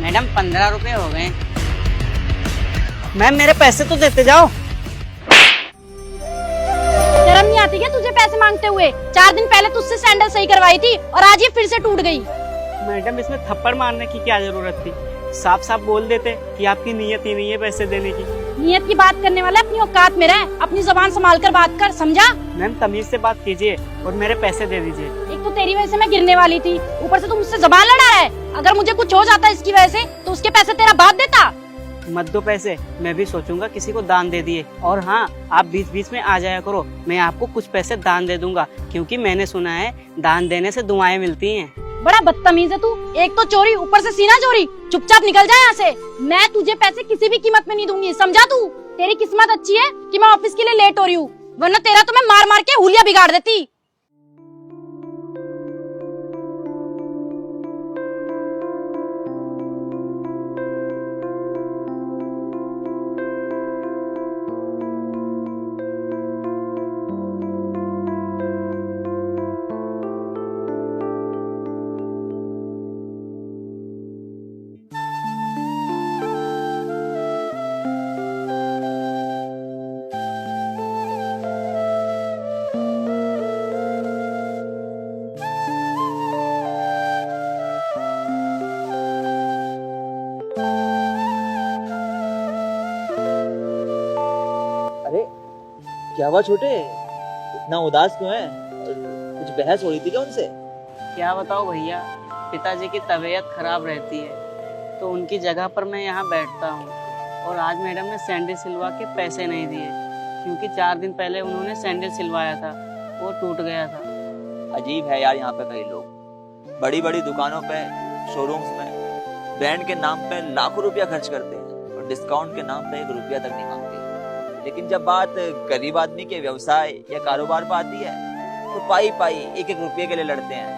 Madam 15 रुपए हो गए। मैम मेरे पैसे तो देते जाओ। शर्म नहीं आती क्या तुझे पैसे मांगते हुए? 4 दिन पहले तुझसे सैंडल सही करवाई थी और आज ये फिर से टूट गई। मैडम इसमें थप्पड़ मारने की क्या जरूरत थी? साफ साफ बोल देते कि आपकी नीयत ही नहीं है पैसे देने की। नियत की बात करने वाला अपनी औकात में रह, अपनी जुबान संभाल कर बात कर, समझा? मैम तमीज से बात कीजिए और मेरे पैसे दे दीजिए। एक तो तेरी वजह से मैं गिरने वाली थी, ऊपर से तू मुझसे जुबान लड़ा रहा है। अगर मुझे कुछ हो जाता इसकी वजह से तो उसके पैसे तेरा बाप देता। मत दो पैसे, मैं भी सोचूंगा किसी को दान दे दिए। और हाँ, आप बीच बीच में आ जाया करो, मैं आपको कुछ पैसे दान दे दूंगा, क्योंकि मैंने सुना है दान देने से दुआएं मिलती हैं। बड़ा बदतमीज है तू, एक तो चोरी ऊपर से सीना चोरी। चुपचाप निकल जा यहाँ से, मैं तुझे पैसे किसी भी कीमत में नहीं दूंगी, समझा तू? तेरी किस्मत अच्छी है कि मैं ऑफिस के लिए लेट हो रही हूँ, वरना तेरा तो मैं मार मार के हुलिया बिगाड़ देती। अरे क्या हुआ छोटे, इतना उदास क्यों है? कुछ बहस हो रही थी क्या उनसे? क्या बताओ भैया, पिताजी की तबीयत खराब रहती है तो उनकी जगह पर मैं यहाँ बैठता हूँ। और आज मैडम ने सैंडल सिलवा के पैसे नहीं दिए, क्योंकि 4 दिन पहले उन्होंने सैंडल सिलवाया था, वो टूट गया था। अजीब है यार, यहाँ पे कई लोग बड़ी बड़ी दुकानों पे, शोरूम्स में ब्रांड के नाम पे लाखों रुपया खर्च करते हैं और डिस्काउंट के नाम पे 1 रुपया तक नहीं मांगते। लेकिन जब बात गरीब आदमी के व्यवसाय या कारोबार पर आती है तो पाई पाई 1-1 रुपये के लिए लड़ते हैं,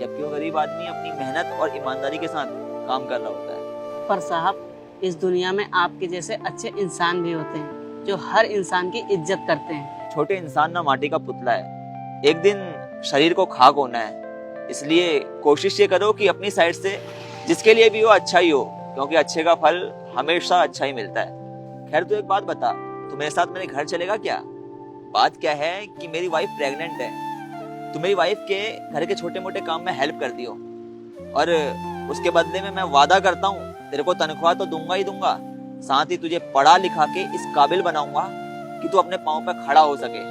जबकि वो गरीब आदमी अपनी मेहनत और ईमानदारी के साथ काम कर रहा होता है। पर साहब, इस दुनिया में आपके जैसे अच्छे इंसान भी होते हैं जो हर इंसान की इज्जत करते हैं। छोटे इंसान ना माटी का पुतला है, एक दिन शरीर को खाक होना है। इसलिए कोशिश ये करो कि अपनी साइड से जिसके लिए भी हो अच्छा ही हो, क्योंकि अच्छे का फल हमेशा अच्छा ही मिलता है। खैर तू एक बात बता, तू मेरे साथ मेरे घर चलेगा क्या? बात क्या है कि मेरी वाइफ प्रेग्नेंट है, तू मेरी वाइफ के घर के छोटे मोटे काम में हेल्प कर दियो, और उसके बदले में मैं वादा करता हूँ तेरे को तनख्वाह तो दूंगा ही दूंगा, साथ ही तुझे पढ़ा लिखा के इस काबिल बनाऊंगा कि तू अपने पाँव पे खड़ा हो सके।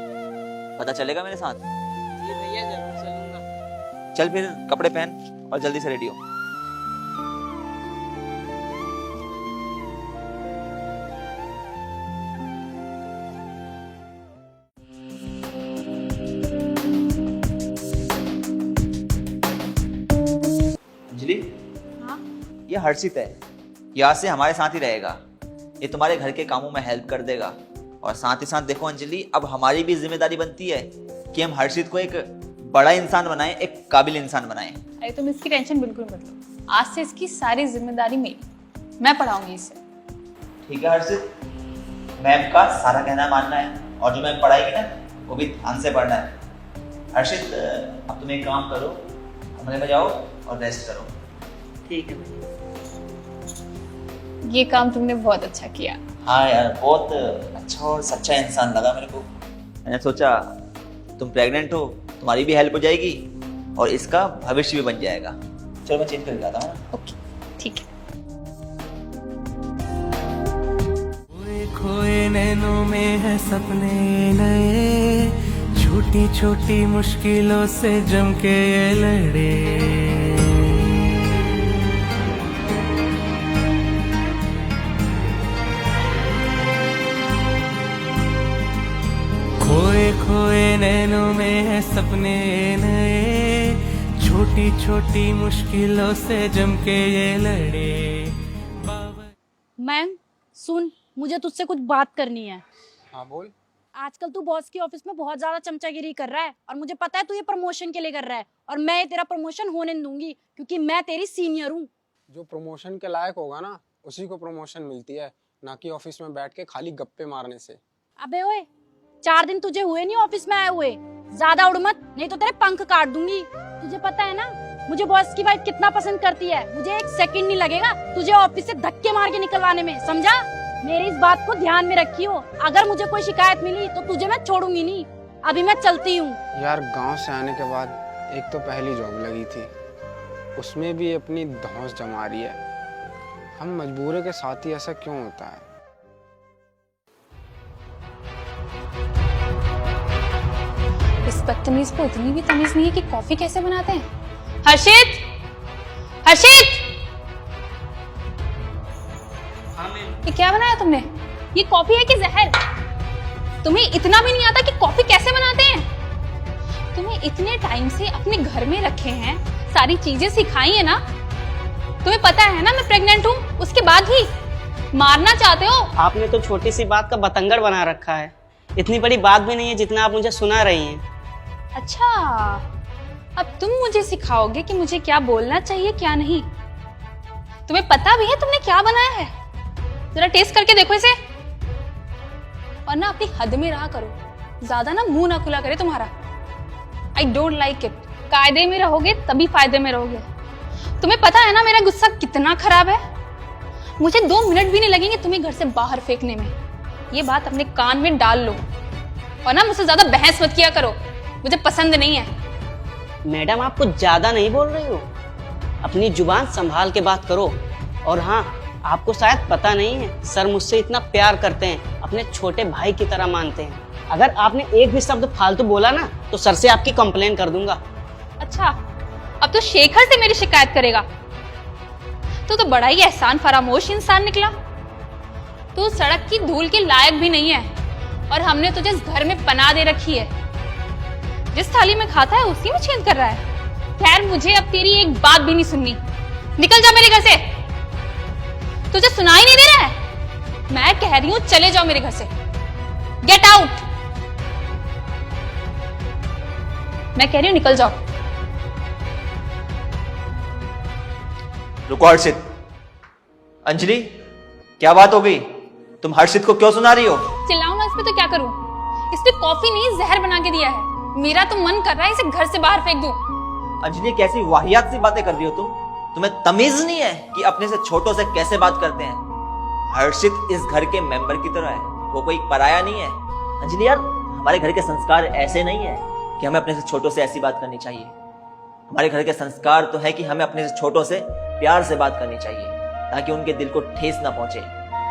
पता चलेगा मेरे साथ? जी भैया, जरूर चलूंगा। चल फिर कपड़े पहन और जल्दी से रेडी हो। अंजलि, हाँ? ये हर्षित है, ये आज से हमारे साथ ही रहेगा। ये तुम्हारे घर के कामों में हेल्प कर देगा, और साथ ही साथ देखो अंजलि, अब हमारी भी जिम्मेदारी बनती है कि हम हर्षित को एक बड़ा इंसान बनाएं, एक काबिल इंसान बनाएं। अरे तुम इसकी टेंशन बिल्कुल मत लो, आज से इसकी सारी जिम्मेदारी मेरी, मैं पढ़ाऊंगी इसे। ठीक है हर्षित, मैम का सारा कहना मानना है, और जो मैम पढ़ाएगी ना वो भी ध्यान से पढ़ना है। हर्षित, अब तुम एक काम करो, कमरे में जाओ और रेस्ट करो। ठीक है भैया। ये काम तुमने बहुत अच्छा किया। हाँ यार, बहुत अच्छा और सच्चा इंसान लगा मेरे को। मैंने सोचा तुम प्रेग्नेंट हो, तुम्हारी भी हेल्प हो जाएगी और इसका भविष्य भी बन जाएगा। चलो मैं चेंज कर जाता हूँ। ओके, ठीक है। खोए नैनों में है सपने नए, छोटी छोटी मुश्किलों से जम के ये लड़े। खोए खोए नैनों में है सपने नए, छोटी छोटी मुश्किलों से जम के ये लड़े। मैम सुन, मुझे तुझसे कुछ बात करनी है। हाँ बोल। आजकल तू बॉस की ऑफिस में बहुत ज्यादा चमचागिरी कर रहा है, और मुझे पता है तू ये प्रमोशन के लिए कर रहा है, और मैं ये तेरा प्रमोशन होने नहीं दूंगी, क्योंकि मैं तेरी सीनियर हूँ। जो प्रमोशन के लायक होगा ना, उसी को प्रमोशन मिलती है, ना कि ऑफिस में बैठ के खाली गप्पे मारने से। अबे ओए, 4 दिन तुझे हुए नहीं ऑफिस में आए हुए, ज्यादा उड़ मत, नहीं तो तेरे पंख काट दूंगी। तुझे पता है ना, मुझे बॉस की वाइफ कितना पसंद करती है, मुझे एक सेकंड नहीं लगेगा तुझे ऑफिस से धक्के मार के निकलवाने में, समझा? मेरी इस बात को ध्यान में रखियो। अगर मुझे कोई शिकायत मिली तो तुझे मैं छोड़ूंगी नहीं। अभी मैं चलती हूँ। यार गांव से आने के बाद एक तो पहली जॉब लगी थी, उसमें भी अपनी धौंस जमा रही है। हम मजबूरी के साथ ही ऐसा क्यों होता है? इस बदतमीज को इतनी भी तमीज नहीं है कि कॉफी कैसे बनाते हैं। हर्षित, हर्षित, हाँ मैम। ये क्या बनाया तुमने? ये कॉफी है कि जहर? तुम्हें इतना भी नहीं आता कि कॉफी कैसे बनाते हैं? तुम्हें इतने टाइम से अपने घर में रखे हैं, सारी चीजें सिखाई है ना? तुम्हें पता है ना मैं प्रेग्नेंट हूँ, उसके बाद भी मारना चाहते हो। आपने तो छोटी सी बात का बतंगड़ बना रखा है। इतनी बड़ी बात भी नहीं है जितना आप मुझे सुना रही हैं। अच्छा, अब तुम मुझे सिखाओगे कि मुझे क्या बोलना चाहिए क्या नहीं। तुम्हें पता भी है तुमने क्या बनाया है? जरा टेस्ट करके देखो इसे। और ना अपनी हद में रहा करो, ज्यादा ना मुंह ना खुला करे तुम्हारा। I don't like it. कायदे में रहोगे तभी फायदे में रहोगे। तुम्हें पता है ना मेरा गुस्सा कितना खराब है? मुझे 2 मिनट भी नहीं लगेंगे तुम्हें घर से बाहर फेंकने में। ये बात अपने कान में डाल लो। और ना मुझसे ज्यादा बहस मत किया करो, मुझे पसंद नहीं है। मैडम आप कुछ ज्यादा नहीं बोल रही हो? अपनी जुबान संभाल के बात करो। और हाँ, आपको शायद पता नहीं है, सर मुझसे इतना प्यार करते हैं, अपने छोटे भाई की तरह मानते हैं। अगर आपने एक भी शब्द फालतू बोला ना तो सर से आपकी कंप्लेन कर दूंगा। अच्छा, अब तो शेखर से मेरी शिकायत करेगा। तू तो बड़ा ही एहसान फरामोश इंसान निकला। तू सड़क की धूल के लायक भी नहीं है और हमने तुझे इस घर में पनाह दे रखी है। जिस थाली में खाता है उसी में छेद कर रहा है। खैर, मुझे अब तेरी एक बात भी नहीं सुननी। निकल जा मेरे घर से। तुझे सुनाई नहीं दे रहा है? मैं कह रही हूं चले जाओ मेरे घर से। Get out. मैं कह रही हूं निकल जाओ। रुको हर्षित। अंजलि, क्या बात हो गई? तुम हर्षित को क्यों सुना रही हो? चिल्लाऊं ना इस पे तो क्या करूं? इसने कॉफी नहीं जहर बना के दिया है। मेरा तो मन कर रहा है इसे घर से बाहर फेंक दूं। अंजलि, कैसी वाहियात सी बातें कर रही हो तुम? तुम्हें तमीज नहीं है कि अपने से छोटों से कैसे बात करते हैं? हर्षित इस घर के मेंबर की तरह है, वो कोई पराया नहीं है। अंजलि यार, हमारे घर के संस्कार ऐसे नहीं है कि हमें अपने से छोटों से ऐसी बात करनी चाहिए। हमारे घर के संस्कार तो है कि हमें अपने से छोटों से प्यार से बात करनी चाहिए ताकि उनके दिल को ठेस ना पहुंचे।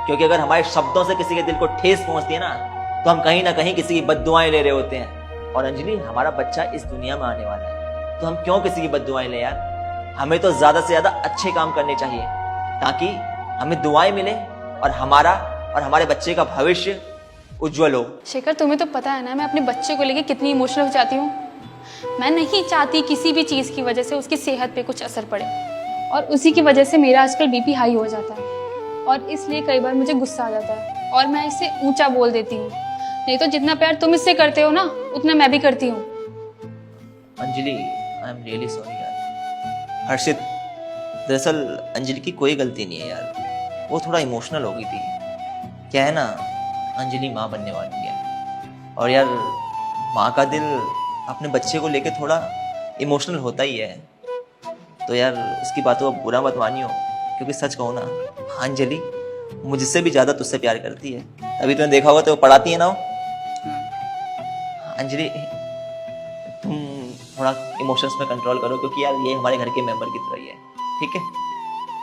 क्योंकि अगर हमारे शब्दों से किसी के दिल को ठेस पहुंचती है ना तो हम कहीं ना कहीं किसी की बद्दुआएं ले रहे होते हैं। और अंजलि, हमारा बच्चा इस दुनिया में आने वाला है तो हम क्यों किसी की बद्दुआएं ले यार? हमें तो ज्यादा से ज्यादा अच्छे काम करने चाहिए ताकि हमें दुआएं मिले और हमारा और हमारे बच्चे का भविष्य उज्जवल हो। शेखर, तुम्हें तो पता है ना मैं अपने बच्चे को लेके कितनी इमोशनल हो जाती हूँ। मैं नहीं चाहती किसी भी चीज की वजह से उसकी सेहत पे कुछ असर पड़े और उसी की वजह से मेरा आजकल बीपी हाई हो जाता है और इसलिए कई बार मुझे गुस्सा आ जाता है और मैं इसे ऊंचा बोल देती हूँ। नहीं तो जितना प्यार तुम इससे करते हो ना उतना मैं भी करती हूँ। Anjali, I am really sorry यार। हर्षित, दरअसल अंजलि की कोई गलती नहीं है यार, वो थोड़ा इमोशनल हो गई थी। क्या है ना, अंजलि माँ बनने वाली है और यार माँ का दिल अपने बच्चे को लेके थोड़ा इमोशनल होता ही है। तो यार उसकी बातों को बुरा मत मानियो, क्योंकि सच कहूँ ना, अंजलि मुझसे भी ज्यादा तुझसे प्यार करती है। अभी तुमने देखा होगा तो वो पढ़ाती है ना। अंजलि, तुम थोड़ा इमोशंस में कंट्रोल करो क्योंकि यार ये हमारे घर के मेंबर की तरह ही है, ठीक है?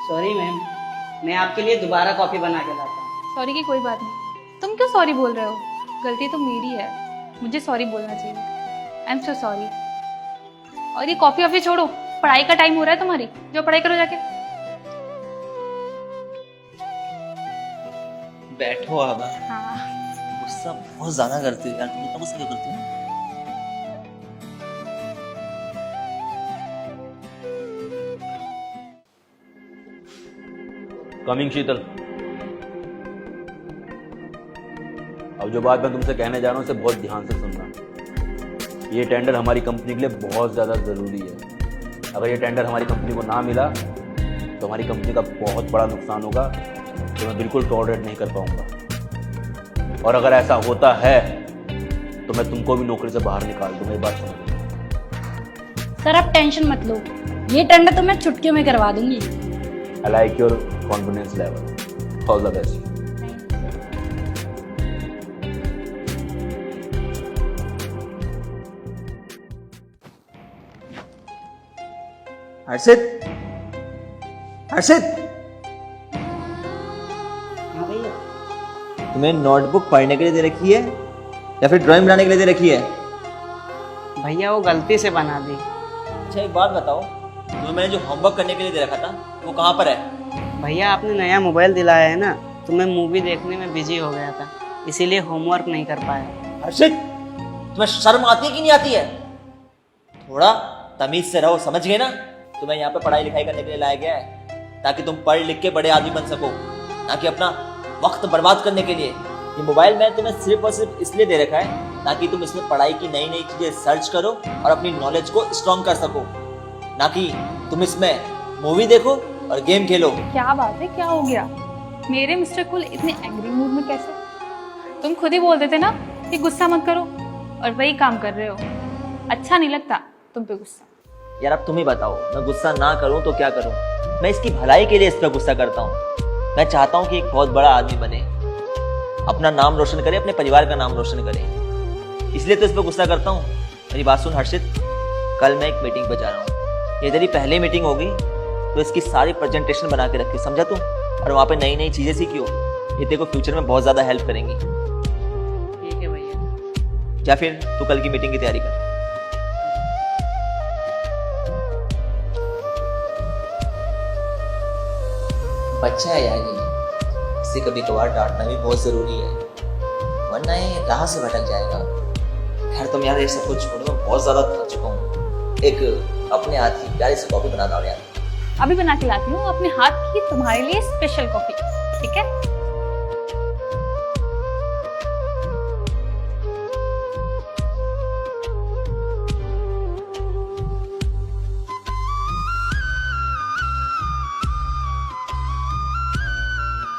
सॉरी मैम, मैं आपके लिए दोबारा कॉफी बना के लाता हूँ। सॉरी की कोई बात नहीं। तुम क्यों सॉरी बोल रहे हो? गलती तो मेरी है, मुझे सॉरी बोलना चाहिए। I am so sorry. और ये कॉफी वॉफी छोड़ो, पढ़ाई का टाइम हो रहा है तुम्हारी, जो पढ़ाई करो जाके। बैठो अब। हाँ, गुस्सा बहुत ज्यादा करती हो यार, तुम इतना गुस्सा क्यों करती हो? कमिंग शीतल, अब जो बात मैं तुमसे कहने जा रहा हूँ उसे बहुत ध्यान से सुनना। ये टेंडर हमारी कंपनी के लिए बहुत ज़्यादा ज़रूरी है। अगर ये टेंडर हमारी कंपनी को ना मिला तो हमारी कंपनी का बहुत बड़ा नुकसान होगा, जो मैं बिल्कुल टॉलरेट नहीं कर पाऊंगा। और अगर ऐसा होता है तो मैं तुमको भी नौकरी से बाहर निकाल दूंगा। ये बात समझ। सर आप टेंशन मत लो, ये टेंडर तो मैं चुटकियों में करवा दूंगी। I like your confidence level, all the best. Harshit, Harshit, हाँ भैया। तुम्हें नोटबुक पढ़ने के लिए दे रखी है या फिर ड्राइंग बनाने के लिए दे रखी है? भैया वो गलती से बना दी। अच्छा एक बात बताओ, तुम्हें मैंने जो होमवर्क करने के लिए दे रखा था वो कहाँ पर है? भैया आपने नया मोबाइल दिलाया है ना, तो मैं मूवी देखने में बिजी हो गया था, इसीलिए होमवर्क नहीं कर पाया। हर्षित, तुम्हें शर्म आती है कि नहीं आती है? थोड़ा तमीज से रहो, समझ गए ना? तुम्हें यहाँ पे पढ़ाई लिखाई करने के लिए लाया गया है ताकि तुम पढ़ लिख के बड़े आदमी बन सको, ना कि अपना वक्त बर्बाद करने के लिए। ये मोबाइल मैंने तुम्हें सिर्फ और सिर्फ इसलिए दे रखा है ताकि तुम इसमें पढ़ाई की नई नई चीजें सर्च करो और अपनी नॉलेज को स्ट्रॉन्ग कर सको, ना कि तुम इसमें मूवी देखो और गेम खेलो। क्या बात है, क्या हो गया? मेरे मिस्टर कुल इतने एंग्री मूड में कैसे? तुम खुद ही बोल देते ना कि गुस्सा मत करो, और वही काम कर रहे हो। अच्छा नहीं लगता तुम पे गुस्सा। यार अब तुम ही बताओ, मैं गुस्सा ना करूं तो क्या करूं? मैं इसकी भलाई के लिए इस पर गुस्सा करता हूं। मैं चाहता हूं कि एक बहुत बड़ा आदमी बने, अपना नाम रोशन करे, अपने परिवार का नाम रोशन करे, इसलिए तो इस पर गुस्सा करता हूं। मेरी बात सुन हर्षित, कल मैं एक मीटिंग पर जा रहा हूँ। ये तेरी पहली मीटिंग होगी तो इसकी सारी प्रेजेंटेशन बना के रखी, समझा तू? और वहाँ पे नई नई चीजें सीखी हो, ये तेरे को फ्यूचर में बहुत ज्यादा हेल्प करेंगी। ठीक है भैया। या फिर तू कल की मीटिंग की तैयारी कर। बच्चा है यार ये, इसे कभी कभार डांटना भी बहुत जरूरी है, वरना ये राह से भटक जाएगा। खैर तुम यार ये सब कुछ छोड़ो, मैं बहुत ज्यादा थक चुका हूँ। एक अपने हाथ की प्यारी सी कॉफी बना दो यार। अभी बना के लाती हूँ अपने हाथ की तुम्हारे लिए स्पेशल कॉफी, ठीक है?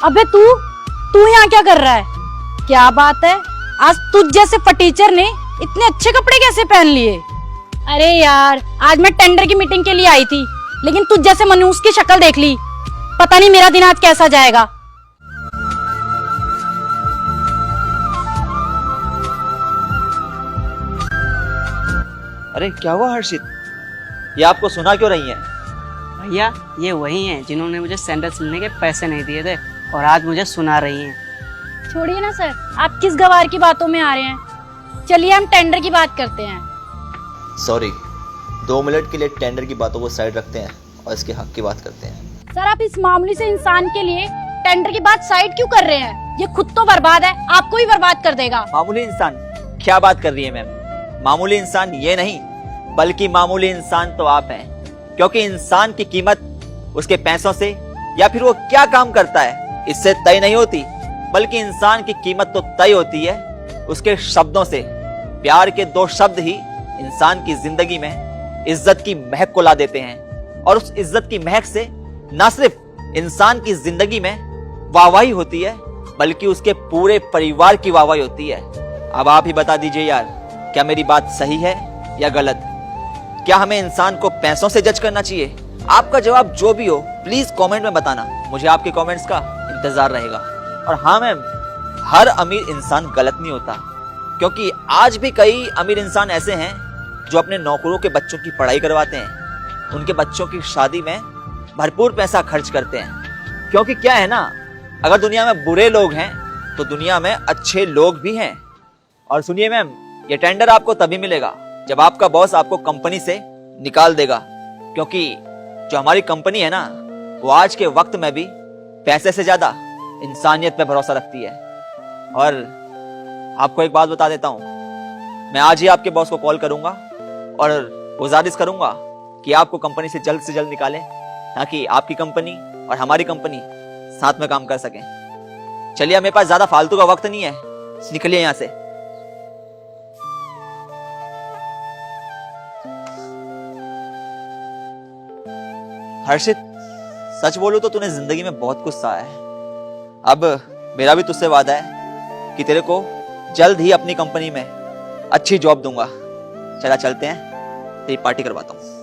अबे तू यहाँ क्या कर रहा है? क्या बात है, आज तुझ जैसे फटीचर ने इतने अच्छे कपड़े कैसे पहन लिए? अरे यार, आज मैं टेंडर की मीटिंग के लिए आई थी, लेकिन तुझ जैसे मनूस की शक्ल देख ली। पता नहीं मेरा दिन आज कैसा जाएगा। अरे क्या हुआ हर्षित, ये आपको सुना क्यों रही है? भैया ये वही हैं जिन्होंने मुझे सैंडल सिलने के पैसे नहीं दिए थे और आज मुझे सुना रही हैं। छोड़िए ना सर, आप किस गवार की बातों में आ रहे हैं? चलिए हम टेंडर की बात करते हैं। सॉरी, 2 मिनट के लिए टेंडर की बातों को साइड रखते हैं और इसके हक की बात करते हैं। सर आप इस मामूली से इंसान के लिए टेंडर की बात साइड क्यों कर रहे हैं? ये खुद तो बर्बाद है, आपको ही बर्बाद कर देगा। मामूली इंसान? क्या बात कर रही है मैम? मामूली इंसान ये नहीं, बल्कि मामूली इंसान तो आप हैं, क्योंकि इंसान की कीमत उसके पैसों से या फिर वो क्या काम करता है इससे तय नहीं होती, बल्कि इंसान की कीमत तो तय होती है उसके शब्दों से। प्यार के 2 शब्द ही इंसान की जिंदगी में इज्जत की महक को ला देते हैं, और उस इज्जत की महक से न सिर्फ इंसान की जिंदगी में वाहवाही होती है, बल्कि उसके पूरे परिवार की वाहवाही होती है। अब आप ही बता दीजिए यार, क्या मेरी बात सही है या गलत? क्या हमें इंसान को पैसों से जज करना चाहिए? आपका जवाब जो भी हो प्लीज कमेंट में बताना, मुझे आपके कमेंट्स का इंतजार रहेगा। और हाँ मैम, हर अमीर इंसान गलत नहीं होता, क्योंकि आज भी कई अमीर इंसान ऐसे हैं जो अपने नौकरों के बच्चों की पढ़ाई करवाते हैं, उनके बच्चों की शादी में भरपूर पैसा खर्च करते हैं। क्योंकि क्या है ना, अगर दुनिया में बुरे लोग हैं तो दुनिया में अच्छे लोग भी हैं। और सुनिए मैम, ये टेंडर आपको तभी मिलेगा जब आपका बॉस आपको कंपनी से निकाल देगा, क्योंकि जो हमारी कंपनी है ना, वो आज के वक्त में भी पैसे से ज्यादा इंसानियत पे भरोसा रखती है। और आपको एक बात बता देता हूँ, मैं आज ही आपके बॉस को कॉल करूंगा और गुजारिश करूंगा कि आपको कंपनी से जल्द निकालें, ताकि आपकी कंपनी और हमारी कंपनी साथ में काम कर सकें। चलिए, मेरे पास ज्यादा फालतू का वक्त नहीं है, निकलिए यहां से। हर्षित, सच बोलूं तो तूने जिंदगी में बहुत कुछ सहा है। अब मेरा भी तुझसे वादा है कि तेरे को जल्द ही अपनी कंपनी में अच्छी जॉब दूंगा। चला चलते हैं, तेरी पार्टी करवाता हूँ।